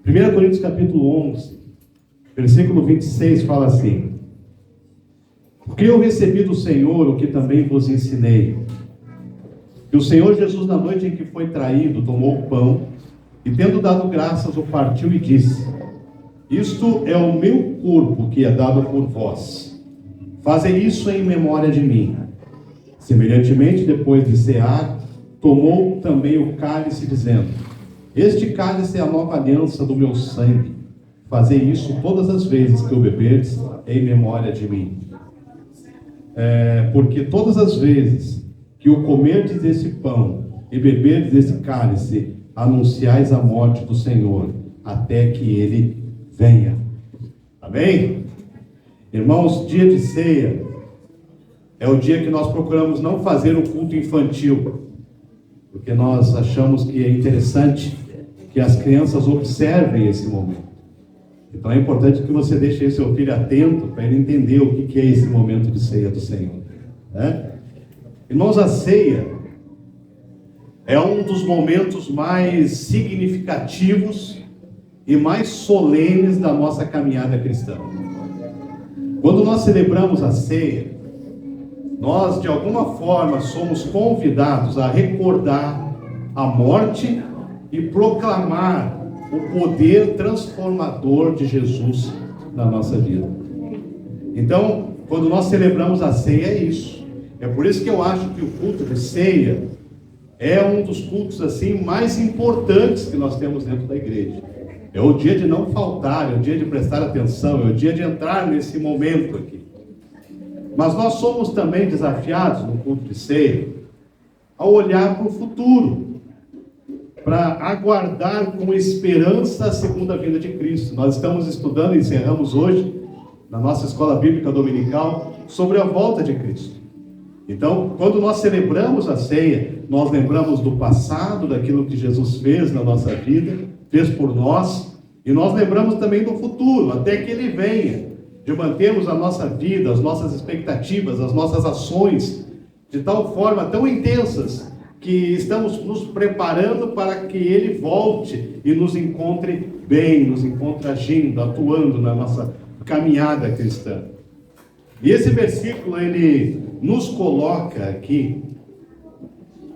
1 Coríntios capítulo 11, versículo 26 fala assim: porque eu recebi do Senhor o que também vos ensinei, que o Senhor Jesus, na noite em que foi traído, tomou o pão, e tendo dado graças, o partiu e disse: isto é o meu corpo que é dado por vós, fazei isso em memória de mim. Semelhantemente, depois de cear, tomou também o cálice, dizendo: este cálice é a nova aliança do meu sangue, fazei isso todas as vezes que o beberdes em memória de mim. Porque todas as vezes que o comerdes desse pão e beberdes desse cálice, anunciais a morte do Senhor, até que ele venha. Amém? Irmãos, dia de ceia é o dia que nós procuramos não fazer o culto infantil, porque nós achamos que é interessante que as crianças observem esse momento. Então é importante que você deixe o seu filho atento para ele entender o que é esse momento de ceia do Senhor, né? Irmãos, a ceia é um dos momentos mais significativos e mais solenes da nossa caminhada cristã. Quando nós celebramos a ceia, nós de alguma forma somos convidados a recordar a morte e proclamar o poder transformador de Jesus na nossa vida. Então, quando nós celebramos a ceia, é isso. É por isso que eu acho que o culto de ceia é um dos cultos assim mais importantes que nós temos dentro da igreja. É o dia de não faltar, é o dia de prestar atenção, é o dia de entrar nesse momento aqui. Mas nós somos também desafiados no culto de ceia a olhar para o futuro, para aguardar com esperança a segunda vinda de Cristo. Nós estamos estudando e encerramos hoje, na nossa escola bíblica dominical, sobre a volta de Cristo. Então, quando nós celebramos a ceia, nós lembramos do passado, daquilo que Jesus fez na nossa vida, fez por nós, e nós lembramos também do futuro, até que Ele venha, de mantermos a nossa vida, as nossas expectativas, as nossas ações, de tal forma, tão intensas, que estamos nos preparando para que Ele volte e nos encontre bem, nos encontre agindo, atuando na nossa caminhada cristã. E esse versículo, ele nos coloca aqui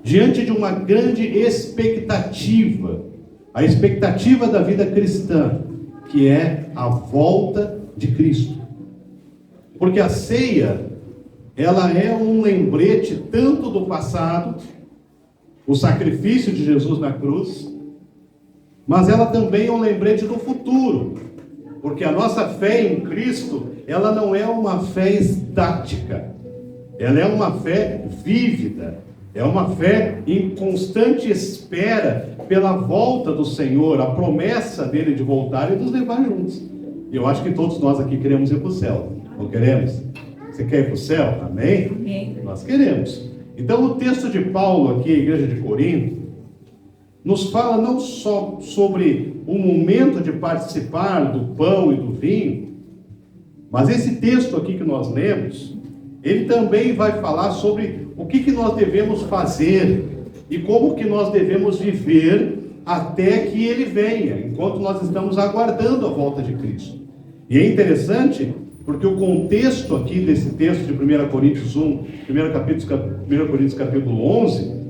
diante de uma grande expectativa, a expectativa da vida cristã, que é a volta de Cristo. Porque a ceia, ela é um lembrete tanto do passado, o sacrifício de Jesus na cruz, mas ela também é um lembrete do futuro, porque a nossa fé em Cristo, ela não é uma fé estática, ela é uma fé vívida, é uma fé em constante espera pela volta do Senhor, a promessa dele de voltar e nos levar juntos. E eu acho que todos nós aqui queremos ir para o céu, não queremos? Você quer ir para o céu? Amém? Amém. Nós queremos. Então o texto de Paulo aqui, a igreja de Corinto, nos fala não só sobre o momento de participar do pão e do vinho, mas esse texto aqui que nós lemos, ele também vai falar sobre o que nós devemos fazer e como que nós devemos viver até que Ele venha, enquanto nós estamos aguardando a volta de Cristo. E é interessante, porque o contexto aqui desse texto de 1 Coríntios 1, 1 Coríntios capítulo 11,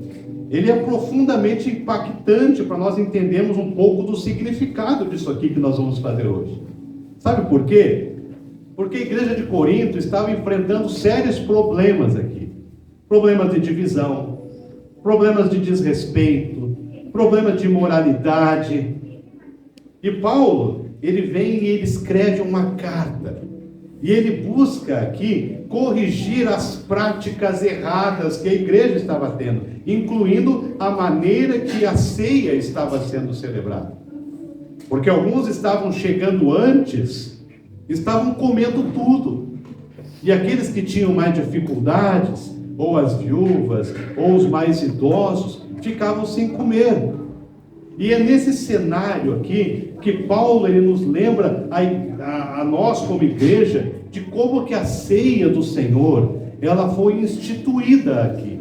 ele é profundamente impactante para nós entendermos um pouco do significado disso aqui que nós vamos fazer hoje. Sabe por quê? Porque a igreja de Corinto estava enfrentando sérios problemas aqui. Problemas de divisão, problemas de desrespeito, problemas de imoralidade. E Paulo, ele vem e ele escreve uma carta. E ele busca aqui corrigir as práticas erradas que a igreja estava tendo, incluindo a maneira que a ceia estava sendo celebrada. Porque alguns estavam chegando antes, estavam comendo tudo. E aqueles que tinham mais dificuldades, ou as viúvas, ou os mais idosos, ficavam sem comer. E é nesse cenário aqui que Paulo ele nos lembra a nós como igreja de como que a ceia do Senhor ela foi instituída aqui.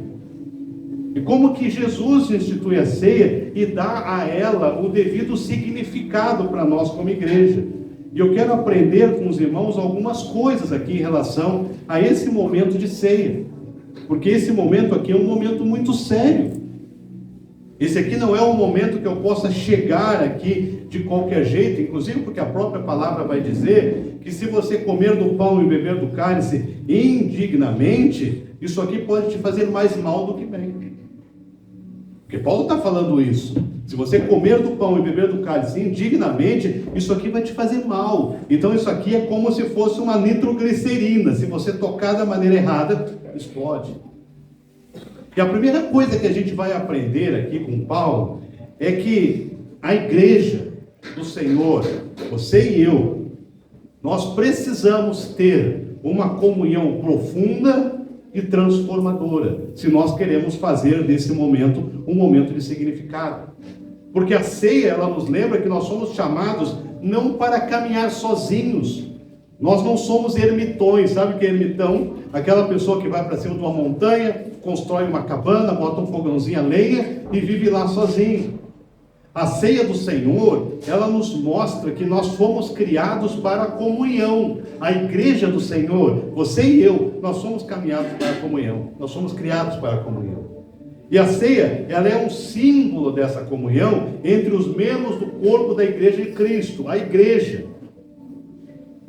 E como que Jesus institui a ceia e dá a ela o devido significado para nós como igreja. E eu quero aprender com os irmãos algumas coisas aqui em relação a esse momento de ceia. Porque esse momento aqui é um momento muito sério. Esse aqui não é um momento que eu possa chegar aqui de qualquer jeito, inclusive porque a própria palavra vai dizer que se você comer do pão e beber do cálice indignamente, isso aqui pode te fazer mais mal do que bem. Porque Paulo está falando isso. Se você comer do pão e beber do cálice indignamente, isso aqui vai te fazer mal. Então isso aqui é como se fosse uma nitroglicerina. Se você tocar da maneira errada, explode. E a primeira coisa que a gente vai aprender aqui com Paulo é que a igreja do Senhor, você e eu, nós precisamos ter uma comunhão profunda e transformadora, se nós queremos fazer desse momento um momento de significado. Porque a ceia, ela nos lembra que nós somos chamados não para caminhar sozinhos. Nós não somos ermitões. Sabe o que é ermitão? Aquela pessoa que vai para cima de uma montanha, constrói uma cabana, bota um fogãozinho a lenha e vive lá sozinho. A ceia do Senhor, ela nos mostra que nós fomos criados para a comunhão. A igreja do Senhor, você e eu, nós somos caminhados para a comunhão. Nós somos criados para a comunhão. E a ceia, ela é um símbolo dessa comunhão entre os membros do corpo da igreja de Cristo, a igreja.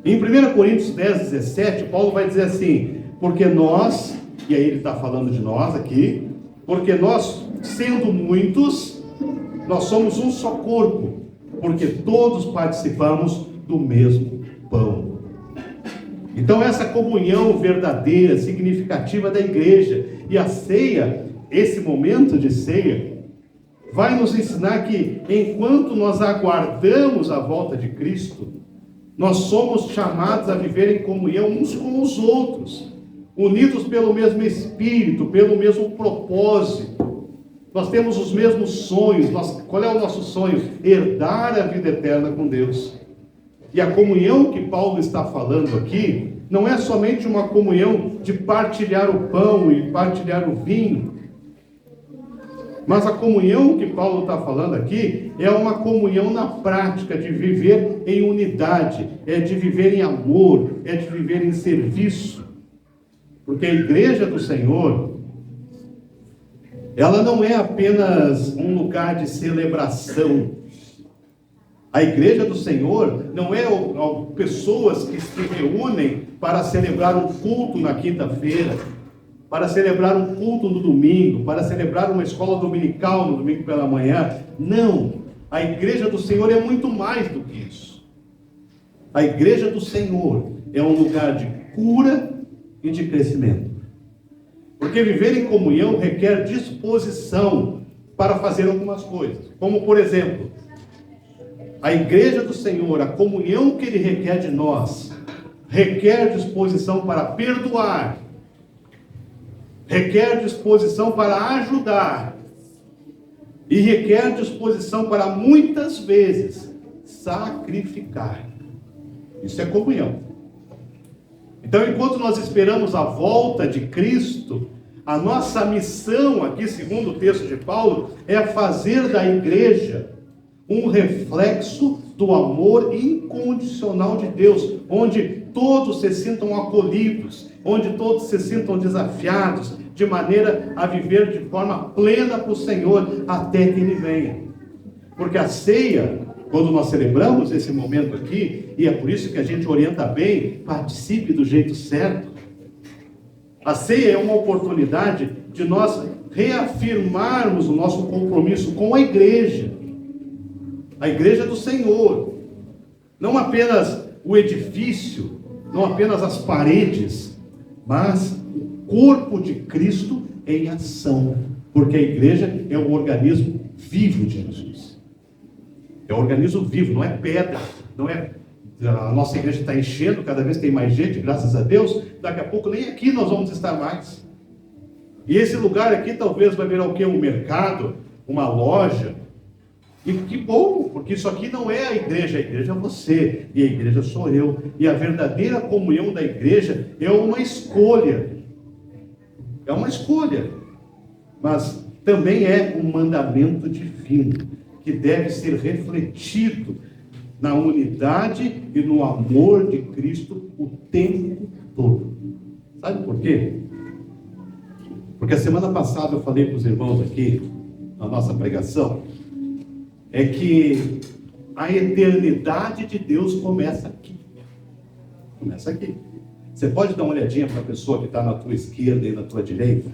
Em 1 Coríntios 10, 17, Paulo vai dizer assim: porque nós, e aí ele está falando de nós aqui, porque nós, sendo muitos, nós somos um só corpo, porque todos participamos do mesmo pão. Então essa comunhão verdadeira, significativa da igreja, e a ceia, esse momento de ceia, vai nos ensinar que enquanto nós aguardamos a volta de Cristo, nós somos chamados a viver em comunhão uns com os outros, unidos pelo mesmo Espírito, pelo mesmo propósito. Nós temos os mesmos sonhos. Qual é o nosso sonho? Herdar a vida eterna com Deus. E a comunhão que Paulo está falando aqui, não é somente uma comunhão de partilhar o pão e partilhar o vinho, mas a comunhão que Paulo está falando aqui é uma comunhão na prática, de viver em unidade, é de viver em amor, é de viver em serviço. Porque a igreja do Senhor, ela não é apenas um lugar de celebração. A igreja do Senhor não é pessoas que se reúnem para celebrar um culto na quinta-feira, para celebrar um culto no domingo, para celebrar uma escola dominical no domingo pela manhã. Não, a igreja do Senhor é muito mais do que isso. A igreja do Senhor é um lugar de cura e de crescimento. Porque viver em comunhão requer disposição para fazer algumas coisas. Como, por exemplo, a igreja do Senhor, a comunhão que Ele requer de nós, requer disposição para perdoar, requer disposição para ajudar, e requer disposição para, muitas vezes, sacrificar. Isso é comunhão. Então, enquanto nós esperamos a volta de Cristo, a nossa missão aqui, segundo o texto de Paulo, é fazer da igreja um reflexo do amor incondicional de Deus, onde todos se sintam acolhidos, onde todos se sintam desafiados, de maneira a viver de forma plena para o Senhor, até que Ele venha. Porque a ceia, quando nós celebramos esse momento aqui, e é por isso que a gente orienta bem, participe do jeito certo. A ceia é uma oportunidade de nós reafirmarmos o nosso compromisso com a igreja do Senhor. Não apenas o edifício, não apenas as paredes, mas o corpo de Cristo em ação. Porque a igreja é um organismo vivo de Jesus. É um organismo vivo, não é pedra, não é... A nossa igreja está enchendo, cada vez tem mais gente, graças a Deus. Daqui a pouco nem aqui nós vamos estar mais. E esse lugar aqui talvez vai virar o quê? Um mercado, uma loja. E que bom, porque isso aqui não é a igreja é você, e a igreja sou eu. E a verdadeira comunhão da igreja é uma escolha. É uma escolha. Mas também é um mandamento divino, que deve ser refletido na unidade e no amor de Cristo o tempo todo. Sabe por quê? Porque a semana passada eu falei para os irmãos aqui, na nossa pregação, é que a eternidade de Deus começa aqui. Começa aqui. Você pode dar uma olhadinha para a pessoa que está na tua esquerda e na tua direita?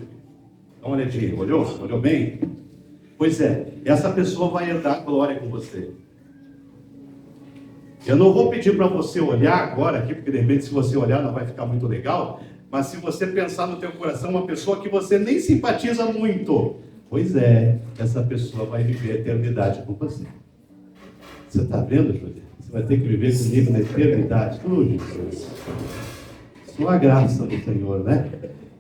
Dá uma olhadinha. Olhou? Olhou bem? Pois é, essa pessoa vai herdar glória com você. Eu não vou pedir para você olhar agora aqui, porque de repente se você olhar não vai ficar muito legal, mas se você pensar no teu coração uma pessoa que você nem simpatiza muito, pois é, essa pessoa vai viver a eternidade com você. Você está vendo, Júlia? Você vai ter que viver comigo na eternidade. Jesus. Sua graça do Senhor, né?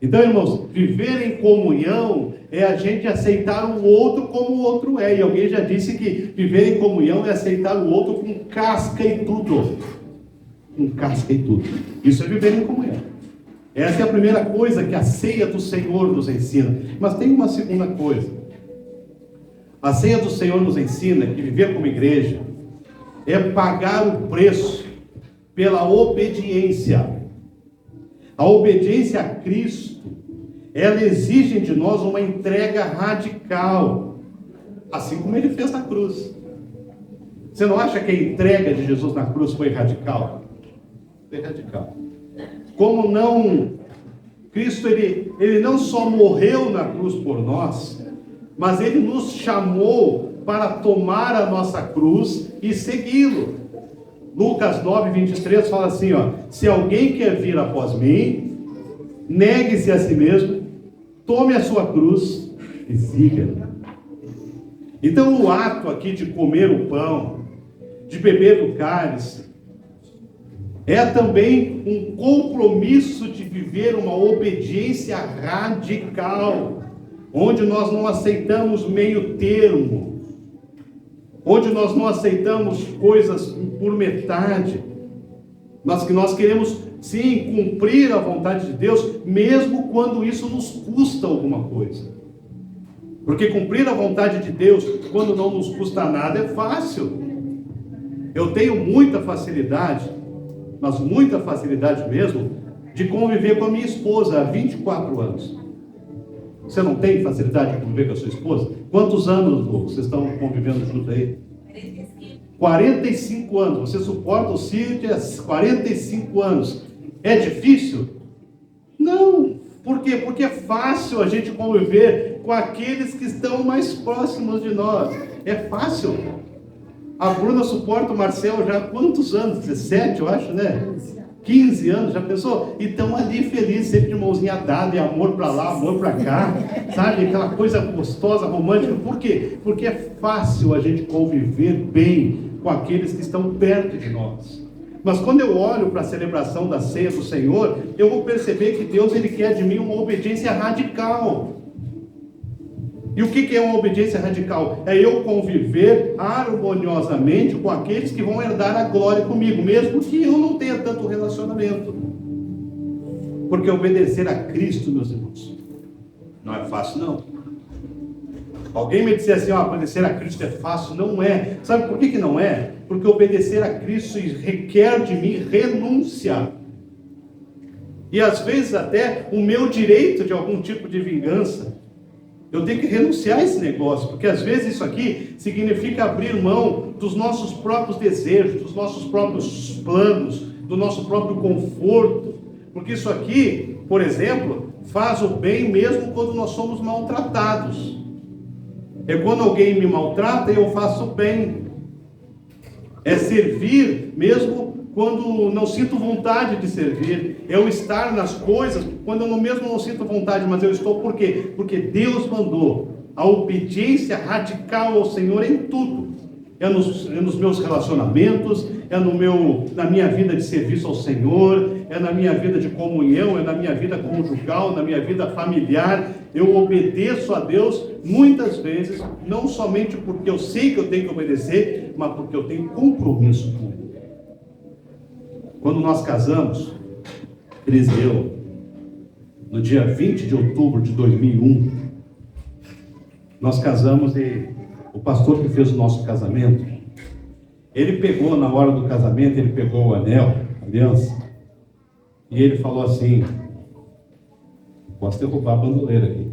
Então, irmãos, viver em comunhão é a gente aceitar o outro como o outro é. E alguém já disse que viver em comunhão é aceitar o outro com casca e tudo. Com casca e tudo. Isso é viver em comunhão. Essa é a primeira coisa que a ceia do Senhor nos ensina. Mas tem uma segunda coisa. A ceia do Senhor nos ensina que viver como igreja é pagar o preço pela obediência. A obediência a Cristo, ela exige de nós uma entrega radical, assim como ele fez na cruz. Você não acha que a entrega de Jesus na cruz foi radical? Foi radical. Como não, Cristo ele não só morreu na cruz por nós, mas ele nos chamou para tomar a nossa cruz e segui-lo. Lucas 9:23 fala assim, ó: se alguém quer vir após mim, negue-se a si mesmo, tome a sua cruz e siga-me. Então o ato aqui de comer o pão, de beber do cálice, é também um compromisso de viver uma obediência radical, onde nós não aceitamos meio termo, onde nós não aceitamos coisas por metade, mas que nós queremos sim cumprir a vontade de Deus, mesmo quando isso nos custa alguma coisa. Porque cumprir a vontade de Deus quando não nos custa nada é fácil. Eu tenho muita facilidade, mas muita facilidade mesmo, de conviver com a minha esposa há 24 anos. Você não tem facilidade de conviver com a sua esposa? Quantos anos vocês estão convivendo junto aí? 45 anos. Você suporta o Cid há 45 anos. É difícil? Não. Por quê? Porque é fácil a gente conviver com aqueles que estão mais próximos de nós. É fácil. A Bruna suporta o Marcel já há quantos anos? 17, eu acho, né? 15 anos, já pensou? E estão ali felizes, sempre de mãozinha dada, e amor para lá, amor para cá, sabe? Aquela coisa gostosa, romântica. Por quê? Porque é fácil a gente conviver bem com aqueles que estão perto de nós. Mas quando eu olho para a celebração da ceia do Senhor, eu vou perceber que Deus ele quer de mim uma obediência radical. E o que é uma obediência radical? É eu conviver harmoniosamente com aqueles que vão herdar a glória comigo, mesmo que eu não tenha tanto relacionamento. Porque obedecer a Cristo, meus irmãos, não é fácil não. Alguém me disser assim, obedecer a Cristo é fácil? Não é. Sabe por que não é? Porque obedecer a Cristo requer de mim renúncia. E às vezes até o meu direito de algum tipo de vingança. Eu tenho que renunciar a esse negócio, porque às vezes isso aqui significa abrir mão dos nossos próprios desejos, dos nossos próprios planos, do nosso próprio conforto. Porque isso aqui, por exemplo, faz o bem mesmo quando nós somos maltratados. É quando alguém me maltrata, eu faço o bem. É servir mesmo quando não sinto vontade de servir. É eu estar nas coisas quando eu mesmo não sinto vontade, mas eu estou. Por quê? Porque Deus mandou a obediência radical ao Senhor em tudo. É nos meus relacionamentos, é na minha vida de serviço ao Senhor, é na minha vida de comunhão, é na minha vida conjugal, na minha vida familiar. Eu obedeço a Deus muitas vezes, não somente porque eu sei que eu tenho que obedecer, mas porque eu tenho compromisso com Ele. Quando nós casamos, Cris e eu, no dia 20 de outubro de 2001, Nós casamos e o pastor que fez o nosso casamento, ele pegou, na hora do casamento, ele pegou o anel, a aliança, e ele falou assim, posso derrubar a bandoleira aqui.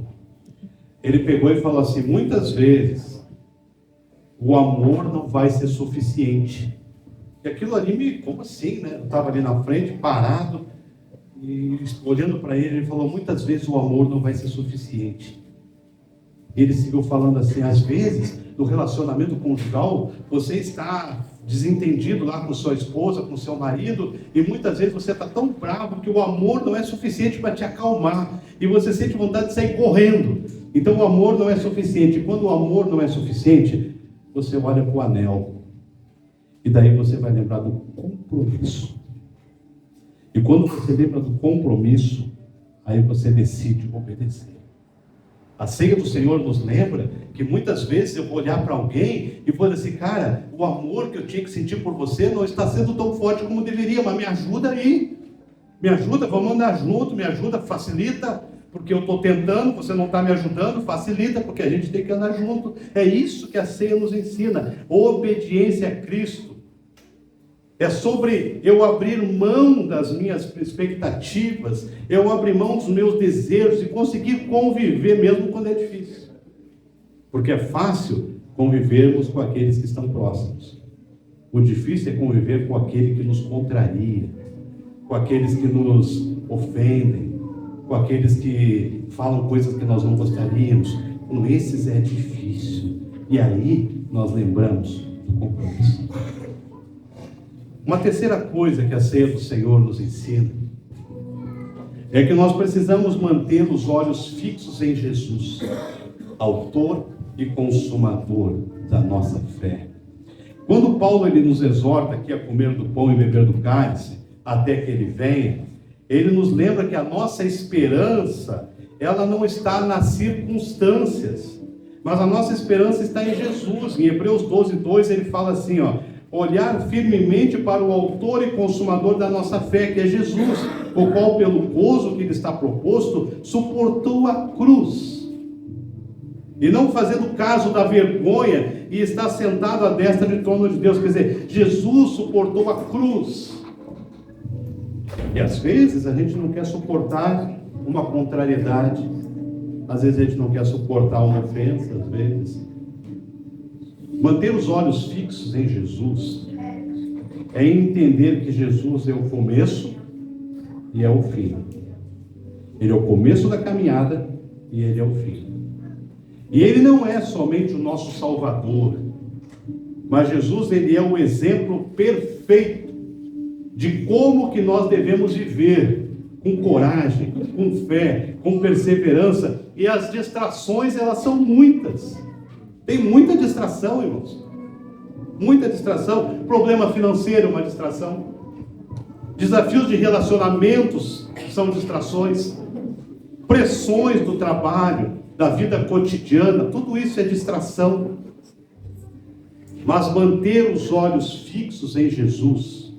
Ele pegou e falou assim, muitas vezes, o amor não vai ser suficiente. E aquilo ali como assim, né? Eu estava ali na frente, parado, e olhando para ele, ele falou, muitas vezes o amor não vai ser suficiente. Ele seguiu falando assim, às vezes, no relacionamento conjugal, você está desentendido lá com sua esposa, com seu marido, e muitas vezes você está tão bravo que o amor não é suficiente para te acalmar, e você sente vontade de sair correndo. Então o amor não é suficiente. E quando o amor não é suficiente, você olha para o anel, e daí você vai lembrar do compromisso. E quando você lembra do compromisso, aí você decide obedecer. A ceia do Senhor nos lembra que muitas vezes eu vou olhar para alguém e vou dizer assim, cara, o amor que eu tinha que sentir por você não está sendo tão forte como deveria, mas me ajuda aí. Me ajuda, vamos andar junto, me ajuda, facilita, porque eu estou tentando, você não está me ajudando, facilita, porque a gente tem que andar junto. É isso que a ceia nos ensina, obediência a Cristo. É sobre eu abrir mão das minhas expectativas, eu abrir mão dos meus desejos e conseguir conviver mesmo quando é difícil. Porque é fácil convivermos com aqueles que estão próximos. O difícil é conviver com aquele que nos contraria, com aqueles que nos ofendem, com aqueles que falam coisas que nós não gostaríamos. Com esses é difícil. E aí nós lembramos do compromisso. Uma terceira coisa que a ceia do Senhor nos ensina é que nós precisamos manter os olhos fixos em Jesus, autor e consumador da nossa fé. Quando Paulo ele nos exorta aqui a comer do pão e beber do cálice, até que ele venha, ele nos lembra que a nossa esperança, ela não está nas circunstâncias, mas a nossa esperança está em Jesus. Em Hebreus 12:2 ele fala assim, olhar firmemente para o autor e consumador da nossa fé, que é Jesus, o qual pelo gozo que lhe está proposto, suportou a cruz, e não fazendo caso da vergonha, e está sentado à destra do trono de Deus. Quer dizer, Jesus suportou a cruz. E às vezes a gente não quer suportar uma contrariedade, às vezes a gente não quer suportar uma ofensa, às vezes. Manter os olhos fixos em Jesus é entender que Jesus é o começo e é o fim. Ele é o começo da caminhada e ele é o fim. E ele não é somente o nosso Salvador, mas Jesus ele é o exemplo perfeito de como que nós devemos viver, com coragem, com fé, com perseverança. E as distrações, elas são muitas. Tem muita distração, irmãos. Muita distração. Problema financeiro é uma distração. Desafios de relacionamentos são distrações. Pressões do trabalho, da vida cotidiana, tudo isso é distração. Mas manter os olhos fixos em Jesus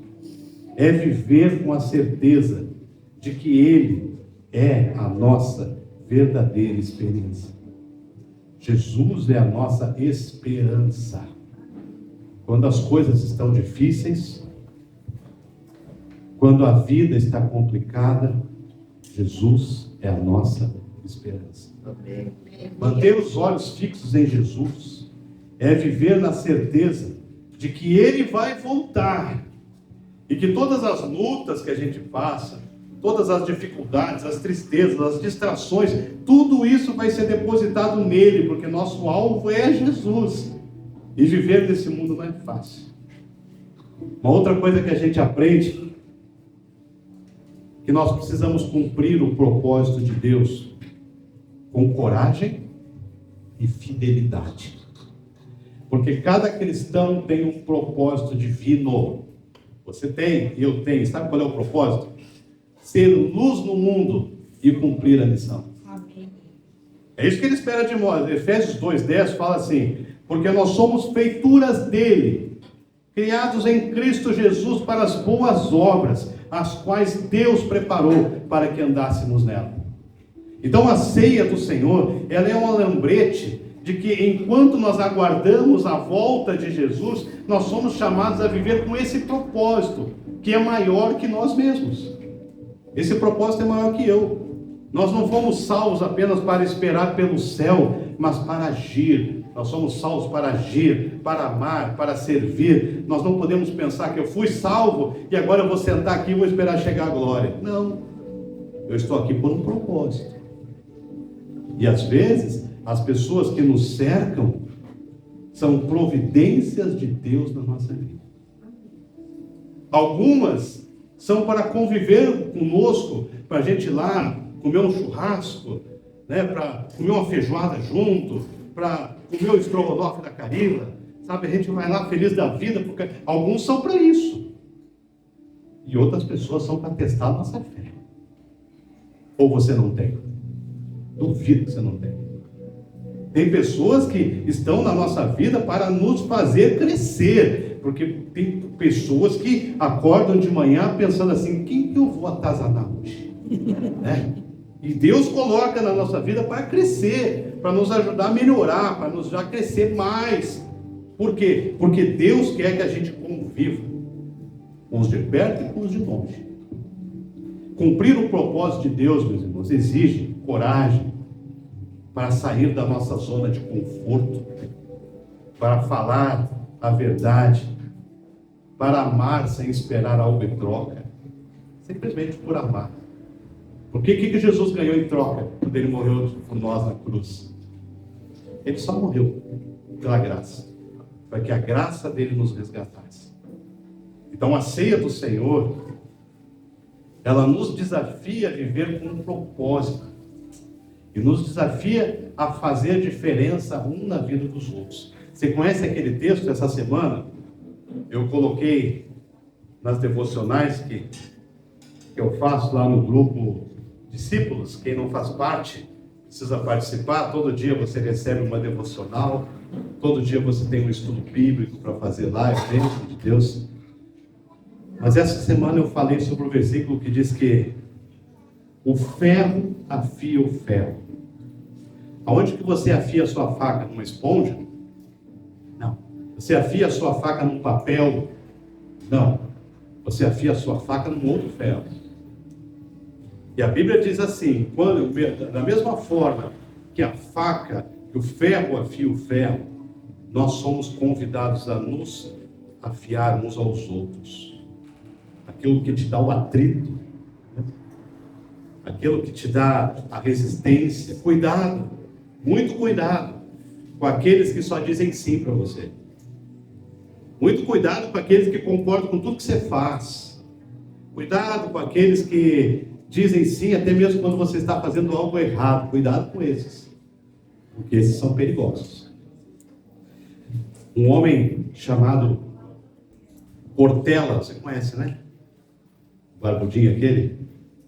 é viver com a certeza de que Ele é a nossa verdadeira experiência. Jesus é a nossa esperança. Quando as coisas estão difíceis, quando a vida está complicada, Jesus é a nossa esperança. Amém. Manter os olhos fixos em Jesus é viver na certeza de que Ele vai voltar e que todas as lutas que a gente passa, todas as dificuldades, as tristezas, as distrações, tudo isso vai ser depositado nele, porque nosso alvo é Jesus. E viver nesse mundo não é fácil. Uma outra coisa que a gente aprende, que nós precisamos cumprir o propósito de Deus com coragem e fidelidade. Porque cada cristão tem um propósito divino. Você tem, eu tenho. Sabe qual é o propósito? Ser luz no mundo e cumprir a missão. Amém. É isso que ele espera de nós. Efésios 2:10 fala assim: porque nós somos feituras dele, criados em Cristo Jesus para as boas obras, as quais Deus preparou para que andássemos nela. Então a ceia do Senhor, ela é um lembrete de que enquanto nós aguardamos a volta de Jesus, nós somos chamados a viver com esse propósito, que é maior que nós mesmos. Esse propósito é maior que eu. Nós não fomos salvos apenas para esperar pelo céu, mas para agir. Nós somos salvos para agir, para amar, para servir. Nós não podemos pensar que eu fui salvo e agora eu vou sentar aqui e vou esperar chegar a glória. Não. Eu estou aqui por um propósito. E às vezes, as pessoas que nos cercam são providências de Deus na nossa vida. Algumas são para conviver conosco, para a gente ir lá comer um churrasco, né, para comer uma feijoada junto, para comer o estrogonofe da Carila, sabe? A gente vai lá feliz da vida, porque alguns são para isso. E outras pessoas são para testar a nossa fé. Ou você não tem? Duvido que você não tem. Tem pessoas que estão na nossa vida para nos fazer crescer, porque tem pessoas que acordam de manhã pensando assim, quem que eu vou atazanar hoje? Né? E Deus coloca na nossa vida para crescer, para nos ajudar a melhorar, para nos ajudar a crescer mais. Por quê? Porque Deus quer que a gente conviva com os de perto e com os de longe. Cumprir o propósito de Deus, meus irmãos, exige coragem para sair da nossa zona de conforto, para falar a verdade, para amar sem esperar algo em troca, simplesmente por amar. Porque o que Jesus ganhou em troca quando ele morreu por nós na cruz? Ele só morreu pela graça, para que a graça dele nos resgatasse. Então a ceia do Senhor, ela nos desafia a viver com um propósito e nos desafia a fazer diferença um na vida dos outros. Você conhece aquele texto essa semana? Eu coloquei nas devocionais que eu faço lá no grupo Discípulos. Quem não faz parte precisa participar. Todo dia você recebe uma devocional, todo dia você tem um estudo bíblico para fazer lá, é bênção de Deus. Mas essa semana eu falei sobre o versículo que diz que o ferro afia o ferro. Aonde que você afia a sua faca? Numa esponja? Não. Você afia a sua faca num papel? Não. Você afia a sua faca num outro ferro. E a Bíblia diz assim, da mesma forma que a faca, que o ferro afia o ferro, nós somos convidados a nos afiar uns aos outros. Aquilo que te dá o atrito, né? Aquilo que te dá a resistência. Cuidado, muito cuidado com aqueles que só dizem sim para você. Muito cuidado com aqueles que concordam com tudo que você faz. Cuidado com aqueles que dizem sim, até mesmo quando você está fazendo algo errado. Cuidado com esses, porque esses são perigosos. Um homem chamado Cortella, você conhece, né? O barbudinho aquele,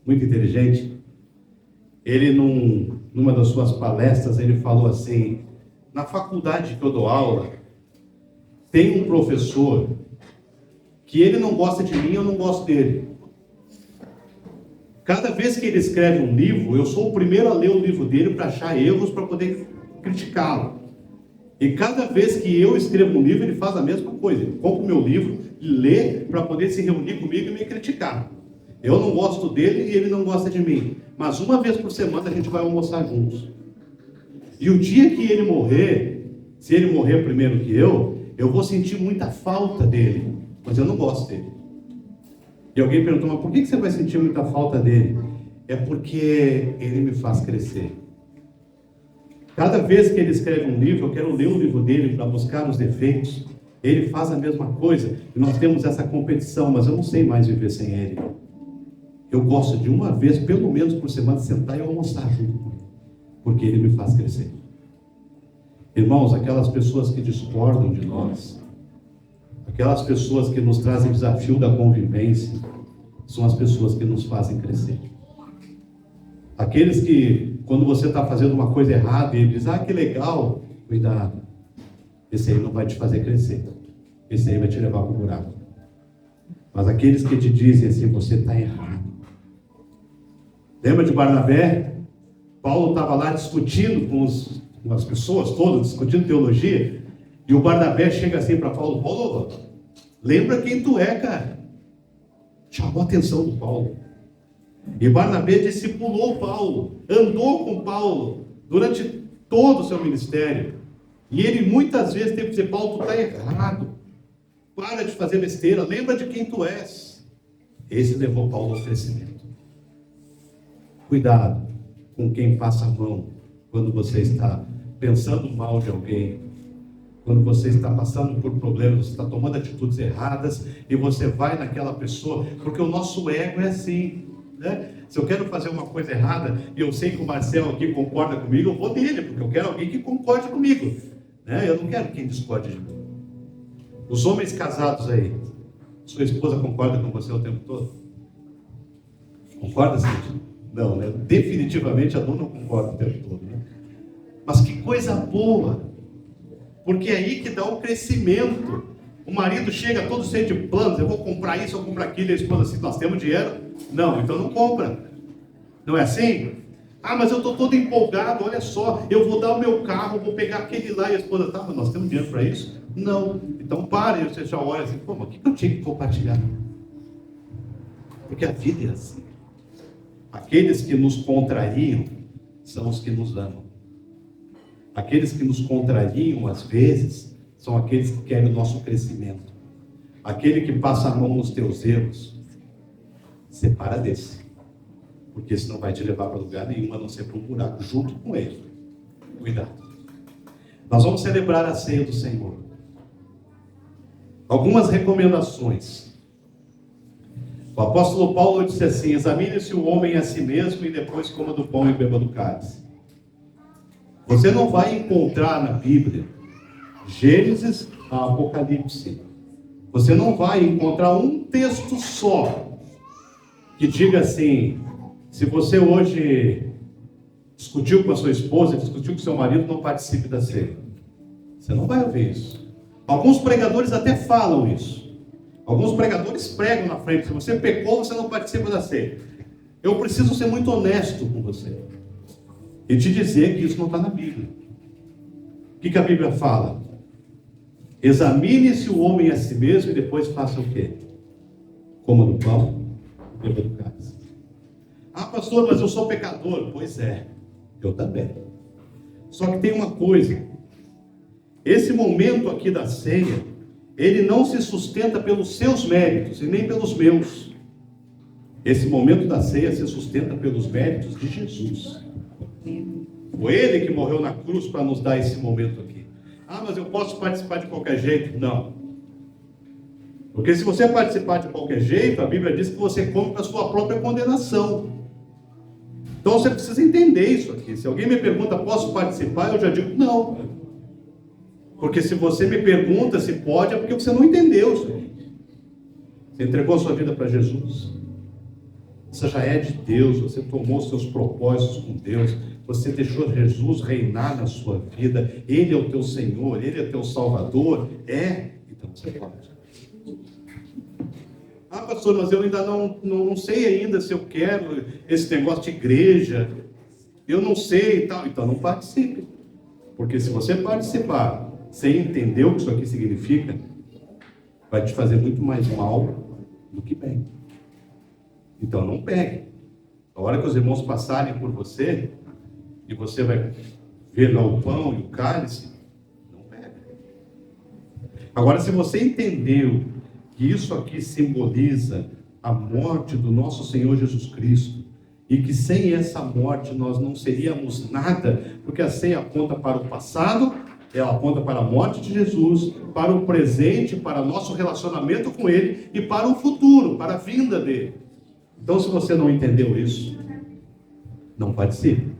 muito inteligente. Ele, numa das suas palestras, ele falou assim, na faculdade que eu dou aula, tem um professor que ele não gosta de mim, eu não gosto dele. Cada vez que ele escreve um livro, eu sou o primeiro a ler o livro dele para achar erros, para poder criticá-lo. E cada vez que eu escrevo um livro, ele faz a mesma coisa. Ele compra o meu livro, lê para poder se reunir comigo e me criticar. Eu não gosto dele e ele não gosta de mim. Mas uma vez por semana a gente vai almoçar juntos. E o dia que ele morrer, se ele morrer primeiro que eu vou sentir muita falta dele. Mas eu não gosto dele. E alguém perguntou, mas por que você vai sentir muita falta dele? É porque ele me faz crescer. Cada vez que ele escreve um livro, eu quero ler o livro dele para buscar os defeitos. Ele faz a mesma coisa. E nós temos essa competição, mas eu não sei mais viver sem ele. Eu gosto de uma vez, pelo menos por semana, sentar e almoçar junto com ele. Porque ele me faz crescer. Irmãos, aquelas pessoas que discordam de nós, aquelas pessoas que nos trazem desafio da convivência, são as pessoas que nos fazem crescer. Aqueles que, quando você está fazendo uma coisa errada, e ele diz, que legal, cuidado. Esse aí não vai te fazer crescer. Esse aí vai te levar para o buraco. Mas aqueles que te dizem assim, você está errado. Lembra de Barnabé? Paulo estava lá discutindo com os umas pessoas todas discutindo teologia, e o Barnabé chega assim para Paulo: Paulo, lembra quem tu é, cara. Chamou a atenção do Paulo. E Barnabé discipulou Paulo, andou com Paulo durante todo o seu ministério. E ele muitas vezes teve que dizer: Paulo, tu está errado. Para de fazer besteira, lembra de quem tu és. Esse levou Paulo ao crescimento. Cuidado com quem passa a mão quando você está pensando mal de alguém, quando você está passando por problemas, você está tomando atitudes erradas e você vai naquela pessoa, porque o nosso ego é assim, né? Se eu quero fazer uma coisa errada e eu sei que o Marcelo aqui concorda comigo, eu vou nele, porque eu quero alguém que concorde comigo, né? Eu não quero quem discorde de mim. Os homens casados aí, sua esposa concorda com você o tempo todo? Concorda, Cíntia? Não, né? Definitivamente a dona não concorda o tempo todo, né? Mas que coisa boa, porque é aí que dá o crescimento. O marido chega todo cheio de planos: eu vou comprar isso, eu vou comprar aquilo. E a esposa assim: nós temos dinheiro? Não, então não compra. Não é assim? Ah, mas eu estou todo empolgado, olha só, eu vou dar o meu carro, vou pegar aquele lá. E a esposa: tá, mas nós temos dinheiro para isso? Não. Então pare, você já olha assim: pô, mas o que eu tinha que compartilhar? Porque a vida é assim. Aqueles que nos contrariam são os que nos amam. Aqueles que nos contrariam, às vezes, são aqueles que querem o nosso crescimento. Aquele que passa a mão nos teus erros, separa desse. Porque senão vai te levar para lugar nenhum, a não ser para um buraco junto com ele. Cuidado. Nós vamos celebrar a ceia do Senhor. Algumas recomendações. O apóstolo Paulo disse assim: examine-se o homem a si mesmo e depois coma do pão e beba do cálice. Você não vai encontrar na Bíblia, Gênesis a Apocalipse, você não vai encontrar um texto só que diga assim: se você hoje discutiu com a sua esposa, discutiu com o seu marido, não participe da ceia. Você não vai ouvir isso. Alguns pregadores até falam isso. Alguns pregadores pregam na frente: se você pecou, você não participa da ceia. Eu preciso ser muito honesto com você e te dizer que isso não está na Bíblia. O que a Bíblia fala? Examine-se o homem a si mesmo e depois faça o quê? Coma do pão e beba do cálice. Ah, pastor, mas eu sou pecador. Pois é, eu também. Só que tem uma coisa: esse momento aqui da ceia, ele não se sustenta pelos seus méritos e nem pelos meus. Esse momento da ceia se sustenta pelos méritos de Jesus. Foi Ele que morreu na cruz para nos dar esse momento aqui. Ah, mas eu posso participar de qualquer jeito? Não. Porque se você participar de qualquer jeito, a Bíblia diz que você come para a sua própria condenação. Então você precisa entender isso aqui. Se alguém me pergunta: posso participar? Eu já digo: não. Porque se você me pergunta se pode, é porque você não entendeu isso aí. Você entregou a sua vida para Jesus. Você já é de Deus, você tomou seus propósitos com Deus, você deixou Jesus reinar na sua vida, Ele é o teu Senhor, Ele é o teu Salvador. Então você pode. Ah, pastor, mas eu ainda não sei ainda se eu quero esse negócio de igreja, eu não sei e tal. Então não participe. Porque se você participar sem entender o que isso aqui significa, vai te fazer muito mais mal do que bem. Então não pegue. A hora que os irmãos passarem por você, e você vai ver lá o pão e o cálice, não pega. Agora, se você entendeu que isso aqui simboliza a morte do nosso Senhor Jesus Cristo, e que sem essa morte nós não seríamos nada, porque a ceia aponta para o passado, ela aponta para a morte de Jesus, para o presente, para o nosso relacionamento com Ele, e para o futuro, para a vinda dele. Então, se você não entendeu isso, não participe.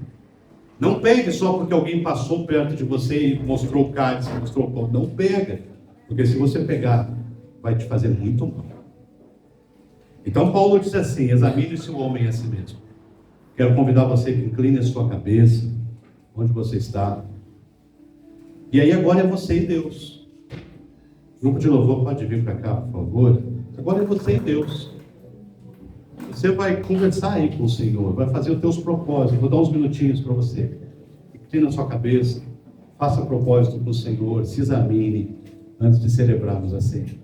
Não pegue só porque alguém passou perto de você e mostrou o cálice, mostrou o pão. Não pega, porque se você pegar, vai te fazer muito mal. Então Paulo diz assim: examine-se o homem a si mesmo. Quero convidar você que incline a sua cabeça, onde você está. E aí agora é você e Deus. O grupo de louvor pode vir para cá, por favor. Agora é você e Deus. Você vai conversar aí com o Senhor, vai fazer os teus propósitos. Vou dar uns minutinhos para você. Inclina a sua cabeça. faça propósito com o Senhor, se examine antes de celebrarmos a ceia.